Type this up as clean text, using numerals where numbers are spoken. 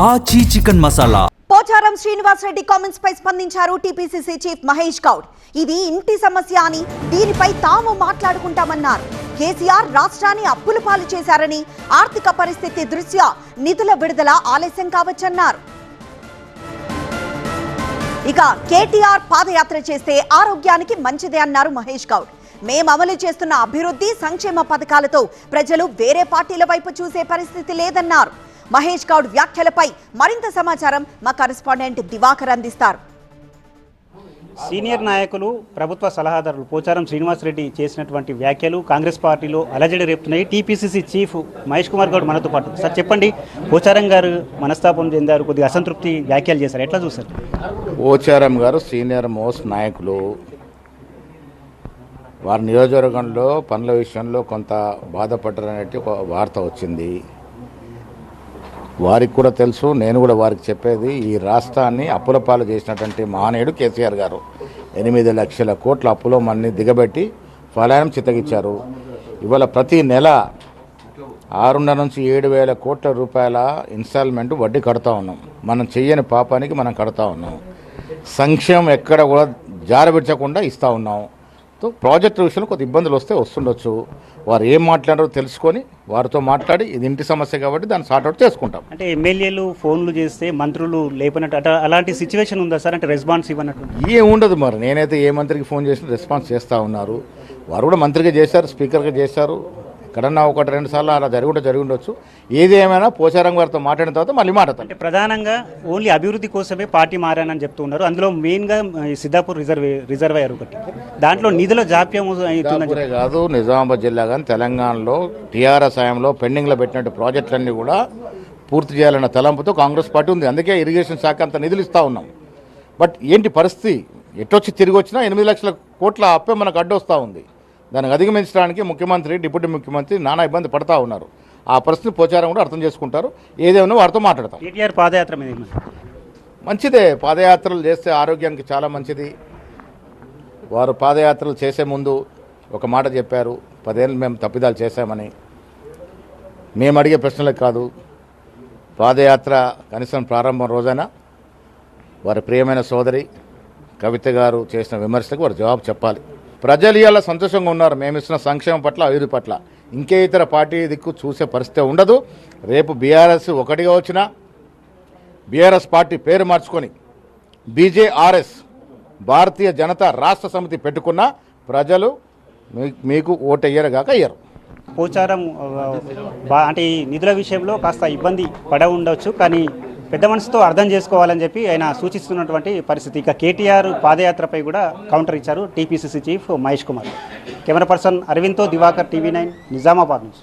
ఆచి chicken masala. Pocharam Srinivas Reddy comments పై స్పందించారు TPCC chief Mahesh Goud. ఇది ఇంటి సమస్య అని, దీనిపై తాము మాట్లాడుకుంటామన్నారు. కేసీఆర్ రాష్ట్రాన్ని అప్పుల పాలు చేశారని, ఆర్థిక పరిస్థితి దృష్ట్యా నిధుల విడుదల ఆలస్యం కావచ్చన్నారు. ఇక కేటీఆర్ పాదయాత్ర చేస్తే ఆరోగ్యానికి మంచిదే అన్నారు మహేష్ గౌడ్. మేం అమలు చేస్తున్న అభివృద్ధి సంక్షేమ పథకాలతో ప్రజలు వేరే పార్టీల వైపు చూసే పరిస్థితి లేదన్నారు. మహేష్ గౌడ్ వ్యాఖ్యలపై మరింత సమాచారం మా కరెస్పాండెంట్ దివాకర్ అందిస్తారు. సీనియర్ నాయకులు, ప్రభుత్వ సలహాదారులు పోచారం శ్రీనివాస్ రెడ్డి చేసినటువంటి వ్యాఖ్యలు కాంగ్రెస్ పార్టీలో అలజడి రేపుతున్నాయి. టీపీసీసీ చీఫ్ మహేష్ కుమార్ గౌడ్ మనతో పాటు. సార్ చెప్పండి, పోచారం గారు మనస్తాపం చెందారు, కొద్దిగా అసంతృప్తి వ్యాఖ్యలు చేశారు, ఎట్లా చూస్తారు? పోచారం గారు సీనియర్ మోస్ట్ నాయకులు. వారి నియోజకవర్గంలో పనుల విషయంలో కొంత బాధపడ్డారనేది ఒక వార్త వచ్చింది. వారికి కూడా తెలుసు, నేను కూడా వారికి చెప్పేది, ఈ రాష్ట్రాన్ని అప్పుల పాలు చేసినటువంటి మహానీయుడు కేసీఆర్ గారు 8 లక్షల కోట్ల అప్పులో మనని దిగబెట్టి ఫలానం చిత్తగిచ్చారు. ఇవాళ ప్రతి నెల 6.5 నుంచి 7,000 కోట్ల రూపాయల ఇన్స్టాల్మెంట్ వడ్డీ కడతా ఉన్నాం. మనం చెయ్యని పాపానికి మనం కడతా ఉన్నాం. సంక్షేమం ఎక్కడ కూడా జారబెట్టకుండా ఇస్తూ ఉన్నాం. ప్రాజెక్టు విషయంలో కొద్ది ఇబ్బందులు వస్తుండొచ్చు. వారు ఏం మాట్లాడారో తెలుసుకొని వారితో మాట్లాడి, ఇది ఇంటి సమస్య కాబట్టి దాన్ని సార్ట్అవుట్ చేసుకుంటాం. అంటే ఎమ్మెల్యేలు ఫోన్లు చేస్తే మంత్రులు లేపనట్టు అలాంటి సిచ్యువేషన్ ఉందా సార్? అంటే రెస్పాన్స్ ఇవ్వనట్టు ఏం ఉండదు. మరి నేనైతే ఏ మంత్రికి ఫోన్ చేసినా రెస్పాన్స్ చేస్తూ ఉన్నారు. వారు కూడా మంత్రిగా చేశారు, స్పీకర్గా చేశారు. ఎక్కడన్నా 1-2 సార్లు అలా జరిగి ఉండొచ్చు. ఏది ఏమైనా పోచారం గారితో మాట్లాడిన తర్వాత మళ్ళీ మాట్లాడతాను. అంటే ప్రధానంగా ఓన్లీ అభివృద్ధి కోసమే పార్టీ మారానని చెప్తూ ఉన్నారు. అందులో మెయిన్గా సిద్ధాపూర్ రిజర్వాయర్ ఒకటి, దాంట్లో నిధుల జాప్యం అవుతుందని కాదు. నిజామాబాద్ జిల్లా కానీ తెలంగాణలో టీఆర్ఎస్ హయాంలో పెండింగ్లో పెట్టినట్టు ప్రాజెక్టులన్నీ కూడా పూర్తి చేయాలన్న తలంపుతో కాంగ్రెస్ పార్టీ ఉంది. అందుకే ఇరిగేషన్ శాఖ అంత నిధులు ఇస్తూ ఉన్నాం. బట్ ఏంటి పరిస్థితి, ఎట్టొచ్చి తిరిగి వచ్చినా 8 లక్షల కోట్ల అప్పే మనకు అడ్డొస్తూ ఉంది. దానికి అధిగమించడానికి ముఖ్యమంత్రి, డిప్యూటీ ముఖ్యమంత్రి నానా ఇబ్బంది పడతా ఉన్నారు. ఆ పరిస్థితి పోచారం కూడా అర్థం చేసుకుంటారు. ఏదేమన్నా వారితో మాట్లాడతాం. కేటీఆర్ పాదయాత్ర మంచిదే, పాదయాత్రలు చేస్తే ఆరోగ్యానికి చాలా మంచిది. వారు పాదయాత్రలు చేసే ముందు ఒక మాట చెప్పారు, 10 ఏళ్ళు మేము తప్పిదాలు చేశామని. మేము అడిగే ప్రశ్నలకు కాదు, పాదయాత్ర కనీసం ప్రారంభం రోజైనా వారి ప్రియమైన సోదరి కవిత గారు చేసిన విమర్శలకు వారు జవాబు చెప్పాలి. ప్రజలు ఇవాళ సంతోషంగా ఉన్నారు మేము ఇస్తున్న సంక్షేమం పట్ల, అభివృద్ధి పట్ల. ఇంకే ఇతర పార్టీ దిక్కు చూసే పరిస్థితి ఉండదు. రేపు బీఆర్ఎస్ ఒకటిగా వచ్చినా, బీఆర్ఎస్ పార్టీ పేరు మార్చుకొని బీజేఆర్ఎస్ భారతీయ జనతా రాష్ట్ర సమితి పెట్టుకున్న ప్రజలు మీకు ఓటెయ్యరుగాక అయ్యారు. పోచారం అంటే ఈ నిధుల విషయంలో కాస్త ఇబ్బంది పడ ఉండవచ్చు, కానీ పెద్ద మనసుతో అర్థం చేసుకోవాలని చెప్పి ఆయన సూచిస్తున్నటువంటి పరిస్థితి. ఇక కేటీఆర్ పాదయాత్రపై కూడా కౌంటర్ ఇచ్చారు TPCC chief Mahesh Kumar. Camera person అరవింద్తో దివాకర్, టీవీ9 నిజామాబాద్ నుంచి.